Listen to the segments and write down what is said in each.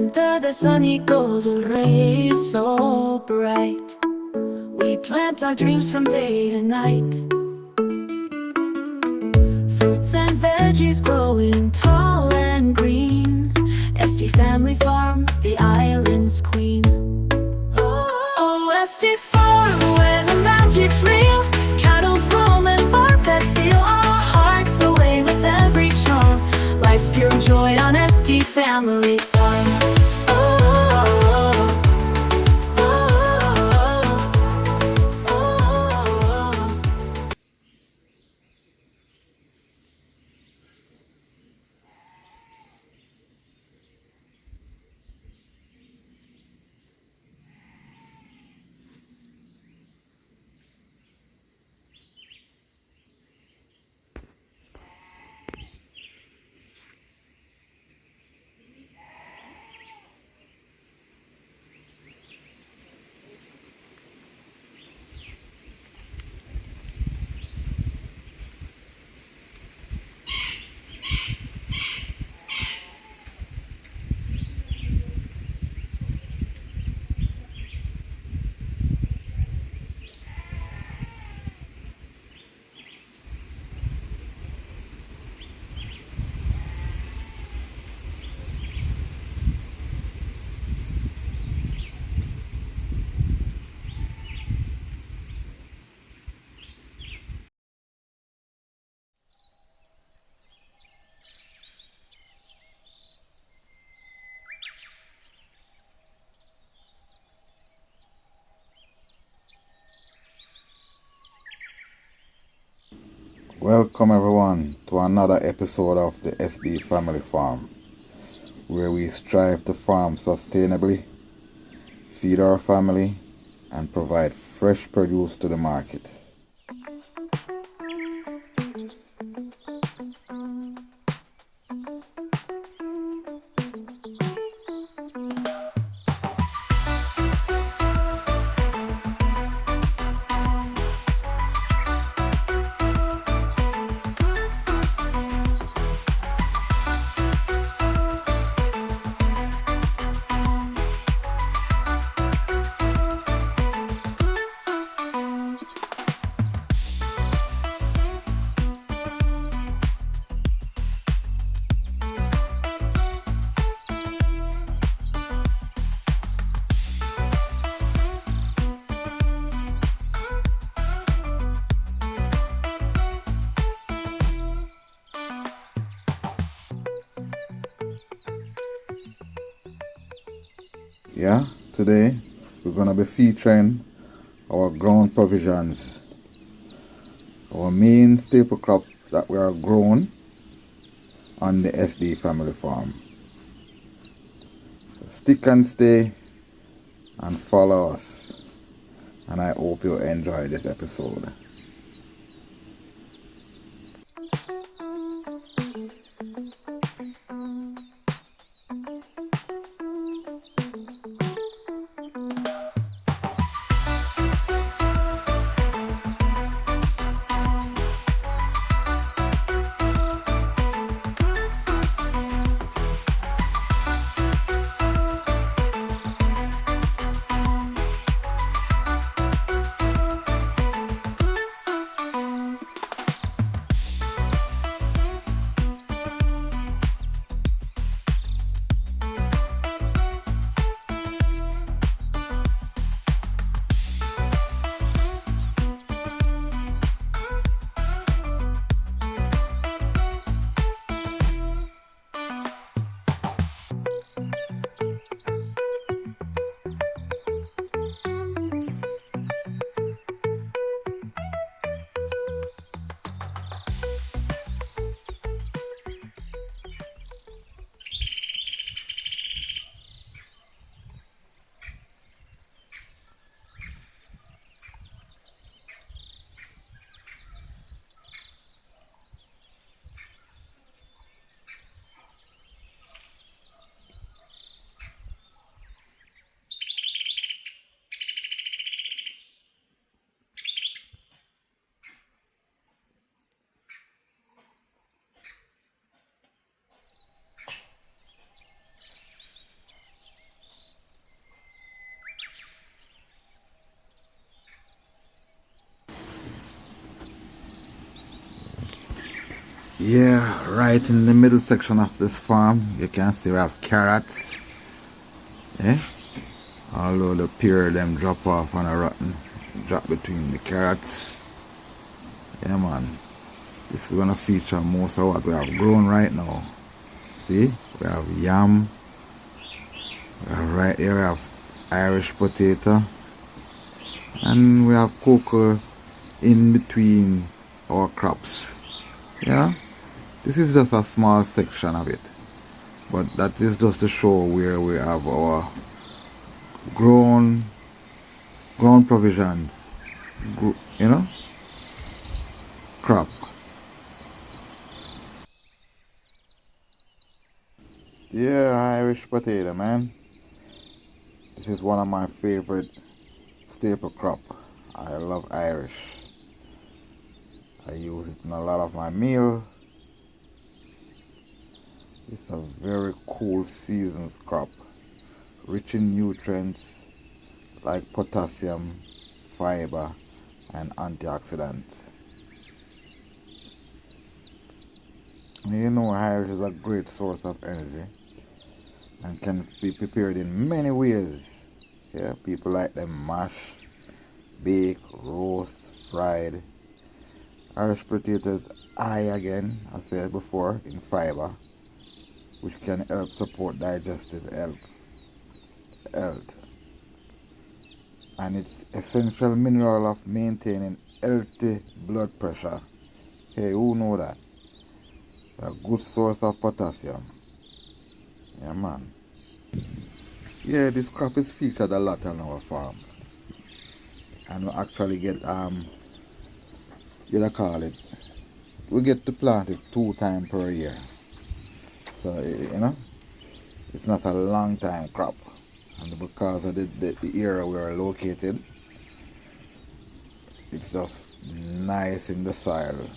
Under the sun he goes with rays so bright. We plant our dreams from day to night. Fruits and veggies growing tall and green. SD Family Farm, the island's queen. Oh, SD Farm, where the magic's real. Cattle's roaming for pets, steal our hearts away with every charm. Life's pure joy on SD Family Farm. Welcome everyone to another episode of the SD Family Farm, where we strive to farm sustainably, feed our family, and provide fresh produce to the market. Yeah, today we're going to be featuring our ground provisions, our main staple crops that we are grown on the SD Family Farm. So stick and stay and follow us, and I hope you enjoy this episode. Yeah, right in the middle section of this farm, you can see we have carrots. Eh? Although the pear them drop off on a rotten, drop between the carrots. Yeah, man. This is gonna feature most of what we have grown right now. See, we have yam. We have right here we have Irish potato, and we have cocoa in between our crops. Yeah, this is just a small section of it, but that is just to show where we have our grown provisions, you know, crop. Yeah, Irish potato, man. This is one of my favorite staple crop. I love Irish. I use it in a lot of my meal. It's a very cool seasons crop, rich in nutrients like potassium, fiber, and antioxidants. You know, Irish is a great source of energy and can be prepared in many ways. Yeah, people like them mash, bake, roast, fried. Irish potatoes high again, as I said before, in fiber, which can help support digestive health. And it's essential mineral of maintaining healthy blood pressure. Hey, who know that? A good source of potassium. Yeah, man. Yeah, this crop is featured a lot on our farm, and we actually get I call it, we get to plant it 2 times per year. So you know, it's not a long time crop, and because of the area we are located, it's just nice in the soil.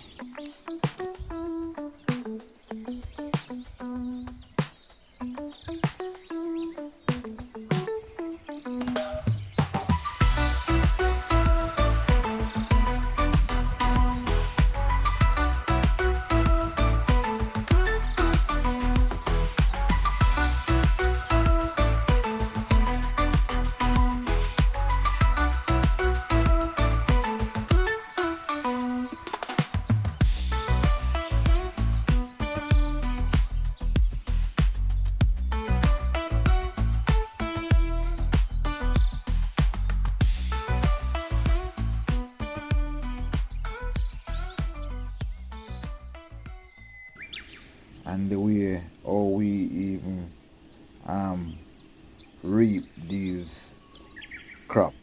And the way how we even um, reap these crop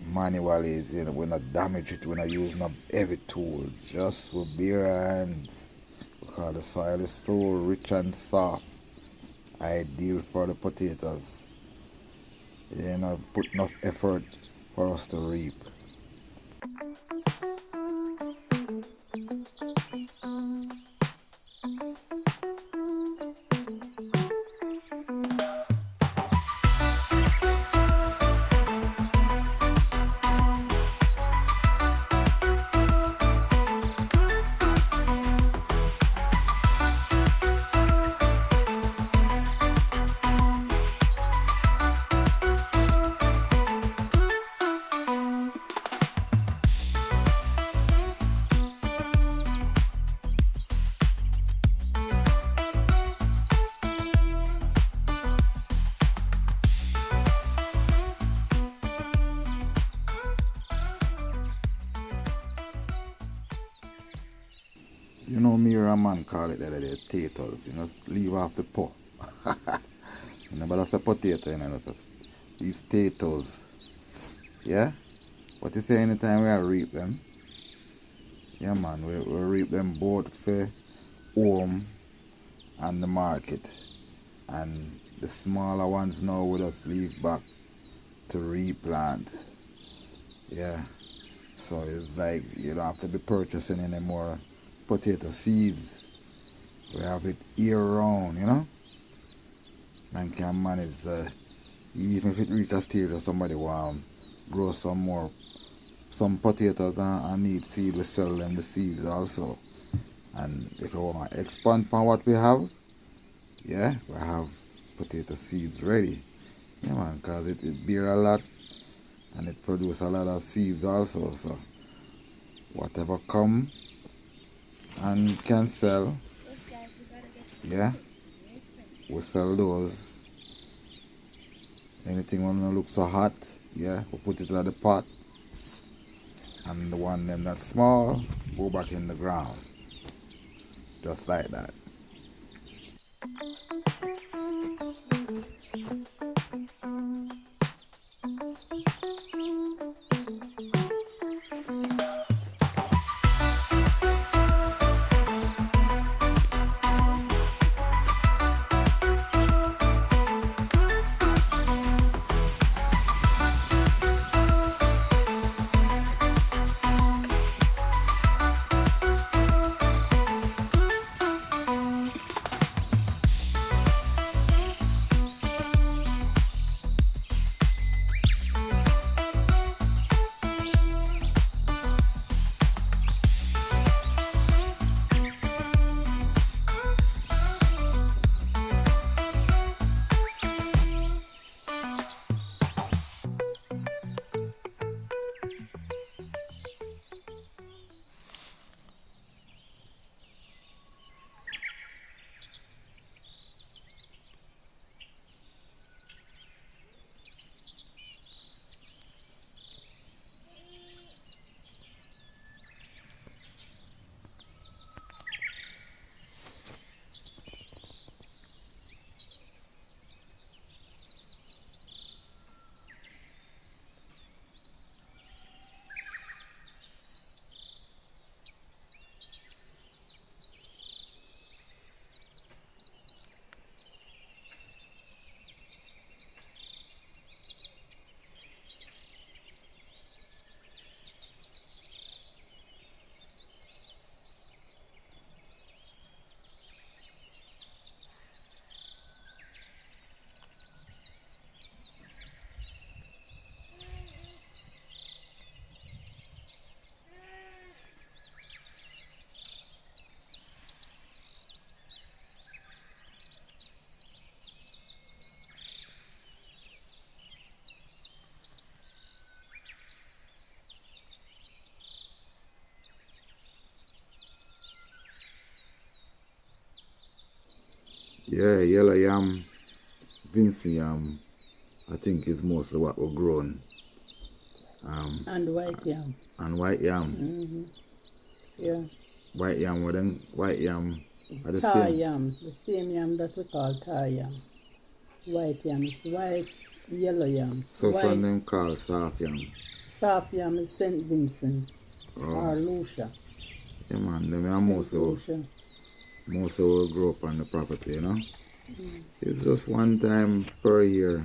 manually, you know, we not damage it, we not use no heavy tool, just with bare hands, because the soil is so rich and soft, ideal for the potatoes. You know, put enough effort for us to reap. You know, me or a man call it the potatoes. You know, leave off the pot. You know, but that's a potato, you know, these potatoes. Yeah? But you say anytime we reap them, yeah man, we reap them both for home and the market. And the smaller ones now we just leave back to replant. Yeah. So it's like you don't have to be purchasing any more potato seeds. We have it year round, you know. Man can manage even if it reaches a stage where somebody want grow some more some potatoes and need seed, we sell them the seeds also. And if you want to expand on what we have, yeah, we have potato seeds ready. Yeah, man, because it bear a lot and it produce a lot of seeds also. So whatever come and can sell, yeah, we sell those. Anything when it looks so hot, yeah, we put it in the pot. And the one them that's small, go back in the ground. Just like that. Yeah, yellow yam, Vinci yam, I think is mostly what we're growing. And white yam. And white yam. Yeah. White yam, well then, white yam are the Tar same. yam, the same yam that we call tar yam. White yam is white, yellow yam. So white, from them called soft yam. soft yam is St. Vincent or Lucia. Yeah man, them are mostly will grow up on the property, you know. It's just one time per year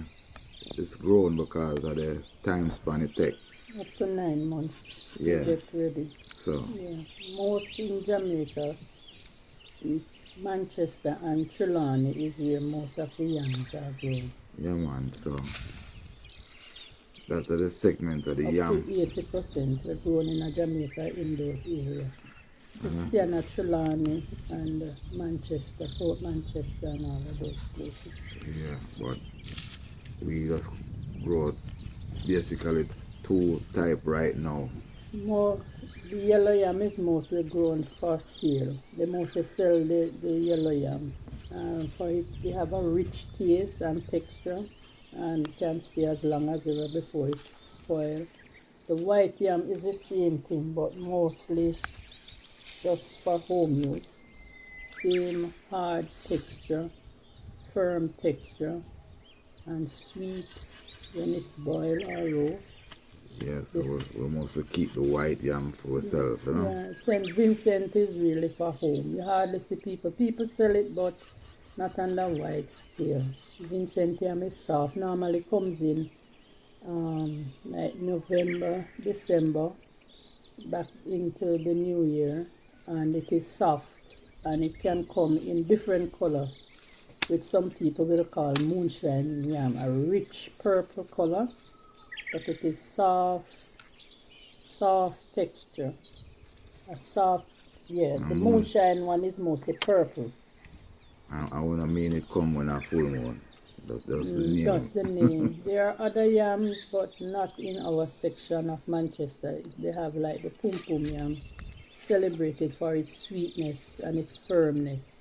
it's grown because of the time span it takes. Up to 9 months Yeah. to get ready. So Yeah. Most in Jamaica, Manchester and Trelawney is where most of the yams are grown. yeah man, so that's the segment of the Up yam. to 80% are grown in Jamaica in those areas. Christiana, Trelawney, and Manchester, South Manchester, and all of those places. Yeah, but we just grow basically two type right now. More, the yellow yam is mostly grown for sale. They mostly sell the yellow yam. For it, they have a rich taste and texture and can stay as long as ever before it spoils. The white yam is the same thing, but mostly just for home use. Same hard texture, firm texture, and sweet when it's boiled or roast. Yeah, so we mostly keep the white yam for ourselves, you know? Yeah, St. Vincent is really for home. You hardly see people. People sell it, but not on the wide scale. Vincent yam is soft. Normally comes in like November, December, back into the new year, and it is soft, and it can come in different color, which some people will call moonshine yam, a rich purple color, but it is soft, soft texture. A soft, yeah. The moonshine one is mostly purple. I wouldn't mean it come when a full moon. That's the name. That's the name. There are other yams, but not in our section of Manchester. They have like the pum pum yam, celebrated for its sweetness and its firmness.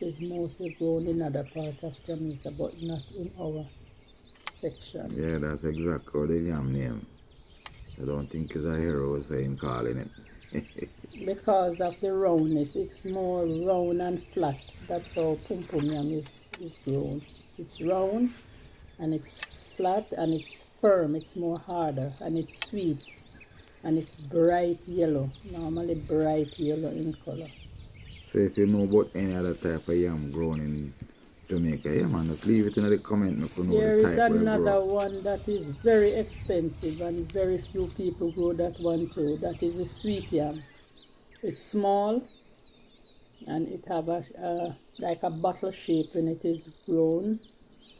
It is mostly grown in other parts of Jamaica, but not in our section. Yeah, that's exactly the yam name. I don't think it's a hero saying calling it. Because of the roundness, it's more round and flat. That's how pum pum yam is grown. It's round and it's flat and it's firm. It's more harder and it's sweet and it's bright yellow. Normally bright yellow in color. So if you know about any other type of yam grown in Jamaica, yeah man, just leave it in the comment if you know There the is type another one that is very expensive and very few people grow that one too. That is the sweet yam. It's small and it have a like a bottle shape when it is grown,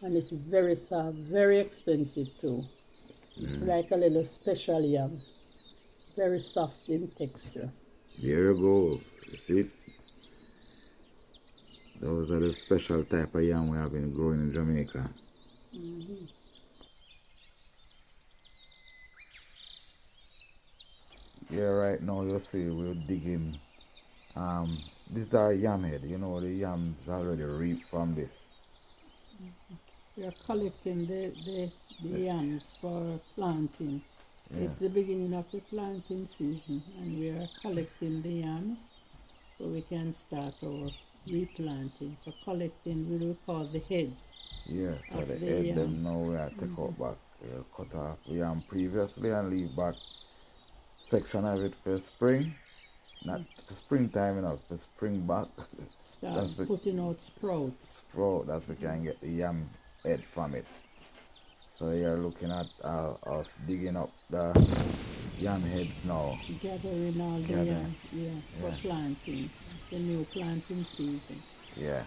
and it's very soft, very expensive too. It's like a little special yam, very soft in texture. There you go. You see it? Those are the special type of yam we have been growing in Jamaica. Yeah, right now you see we're digging. These are yam head. You know the yams already reaped from this. We are collecting the yams for planting. Yeah. It's the beginning of the planting season, and we are collecting the yams so we can start our replanting. So collecting, we will call the heads. Yeah, so Of the the head yam. them now we are take out back, cut off the yam previously and leave back section of it for spring. Not for springtime enough, for spring back. Start That's the putting out sprouts. sprout, that's we can get the yam head from it. So you're looking at us digging up the yam heads now. Gathering all the Gathering. for Yeah. planting. It's a new planting season. Yeah.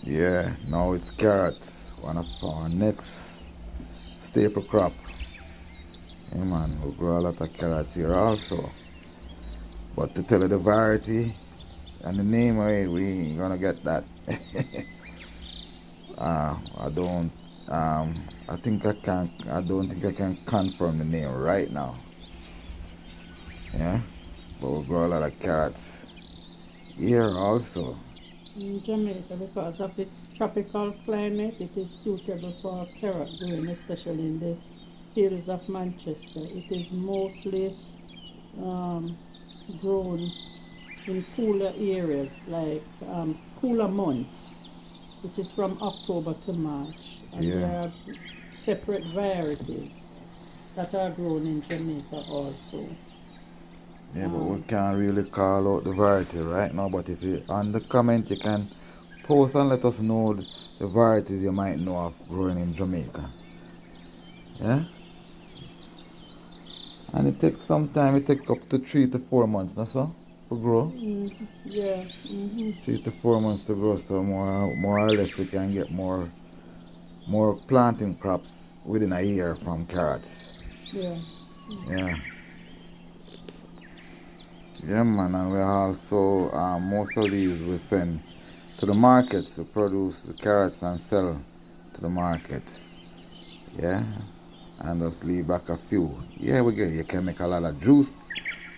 Yeah, now it's carrots, one of our next staple crop. Yeah man, we grow a lot of carrots here also. But to tell you the variety and the name of it, we ain't gonna get that. I don't I don't think I can confirm the name right now. Yeah? But we grow a lot of carrots here also. In Jamaica, because of its tropical climate, it is suitable for carrot growing, especially in the hills of Manchester. It is mostly um, grown in cooler areas, like cooler months, which is from October to March. And Yeah. there are separate varieties that are grown in Jamaica also. Yeah, but we can't really call out the variety right now. But if you on the comment, you can post and let us know the varieties you might know of growing in Jamaica. Yeah, and it takes some time. It takes up to 3 to 4 months, that's so, to grow. Yeah. 3 to 4 months to grow. So more or less, we can get more planting crops within a year from carrots. Yeah. Yeah. Yeah, man, and we also most of these we send to the markets to produce the carrots and sell to the market. Yeah, and just leave back a few. Yeah, we get you can make a lot of juice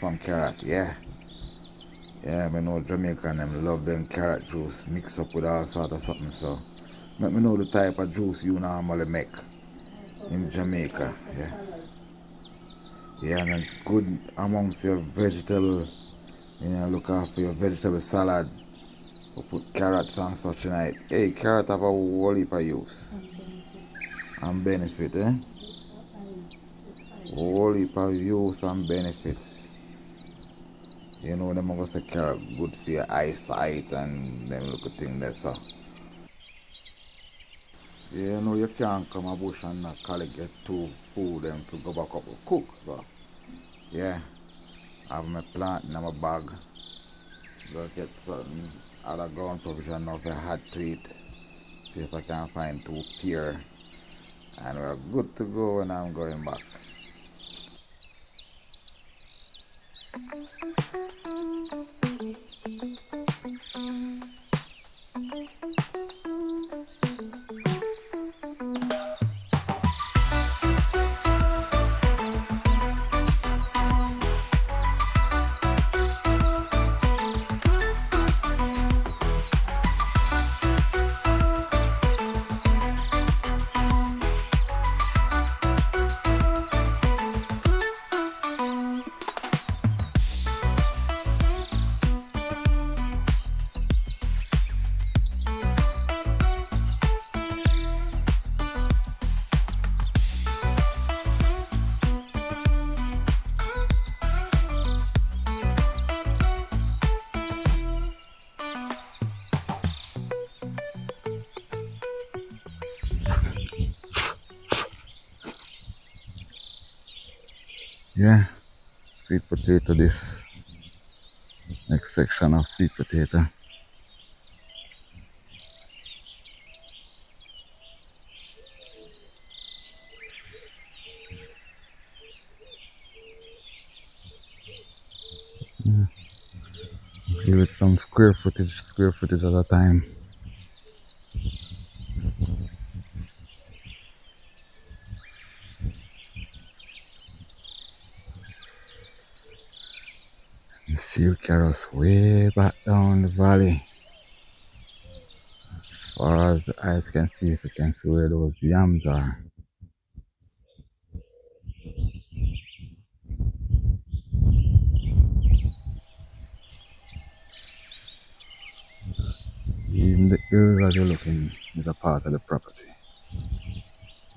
from carrot. Yeah, yeah. I know Jamaican them love them carrot juice mixed up with all sort of something. So let me know the type of juice you normally make in Jamaica. Yeah, yeah, and it's good amongst your vegetables. You know, look after your vegetable salad. We put carrots and such in it. Hey, carrot have a whole heap of use and benefit, eh? Whole heap of use and benefit. You know, them gonna say carrot good for your eyesight and them little thing there, so. You know, you can't come a bush and not collect get two food them to go back up and cook, so. Yeah, I have my plant in my bag. Go get something other ground provision now if I had to eat. See if I can find two pear. And we're good to go when I'm going back. Yeah, sweet potato this. Next section of sweet potato. Give it some square footage at a time. You feel carrots way back down the valley. As far as the eyes can see, if you can see where those yams are. Even the hills that you're looking is a part of the property.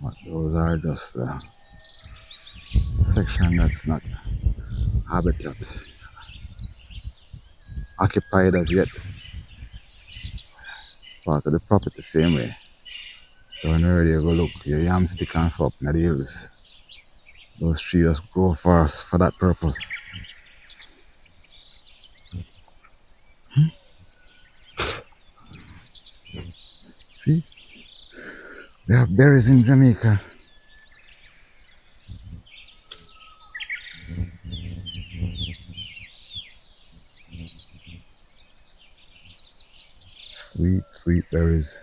But those are just the section that's not habitat occupied as yet. Part of the property same way. So when you're ready to go look, your yam stick and so up in the hills. Those trees just grow fast for that purpose. See? We have berries in Jamaica. Sweet, sweet berries.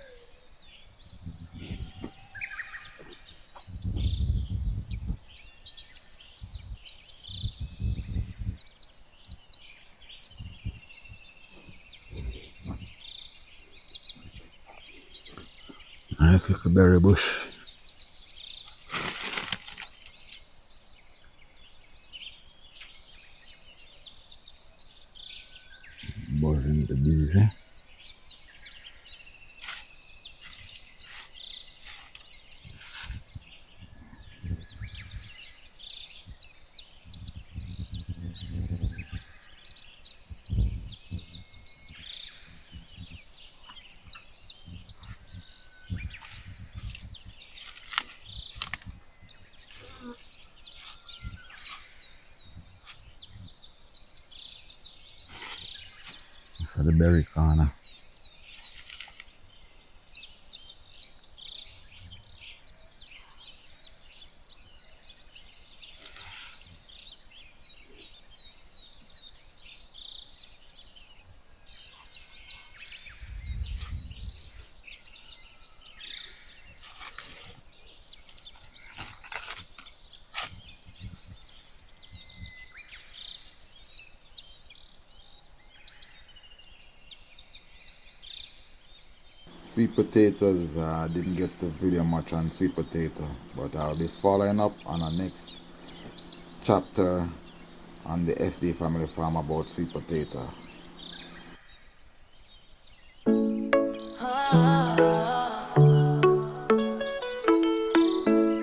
Nice little berry bush. So the berry corner. Sweet potatoes, didn't get the video much on sweet potato, but I'll be following up on the next chapter on the SD family farm about sweet potato.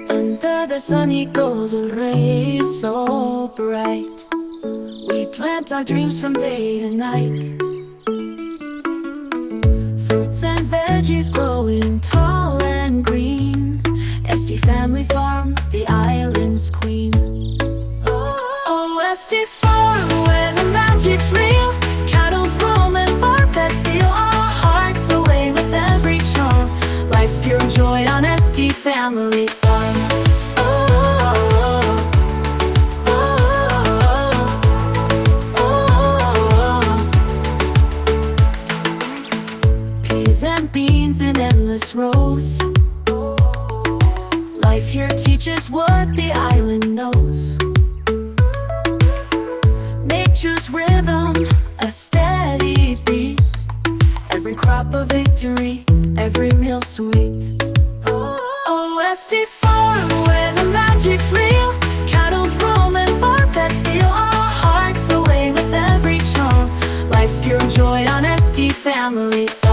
Under the sunny golden rays so bright, we plant our dreams from day to night. Fruits and veggies growing tall and green. SD Family Farm, the island's queen. Oh, SD Farm, where the magic's real. Cattle's roaming for pets, steal our hearts away with every charm. Life's pure joy on SD Family Farm. And beans in endless rows. Life here teaches what the island knows. Nature's rhythm, a steady beat. Every crop a victory, every meal sweet. Oh, SD Farm, where the magic's real. Cattle's roaming for pets, steal our hearts away with every charm. Life's pure joy on SD Family Farm.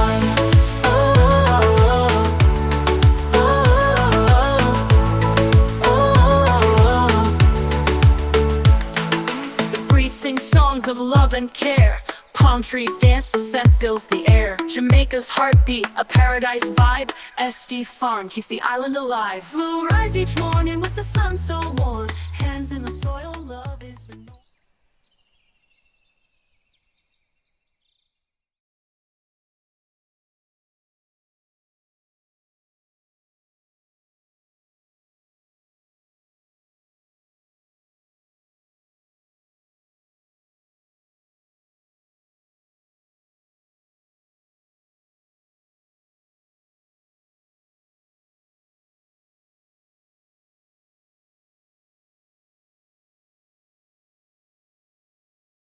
Sing songs of love and care. Palm trees dance, the scent fills the air. Jamaica's heartbeat, a paradise vibe. SD Farm keeps the island alive. We'll rise each morning with the sun so warm. Hands in the soil, love is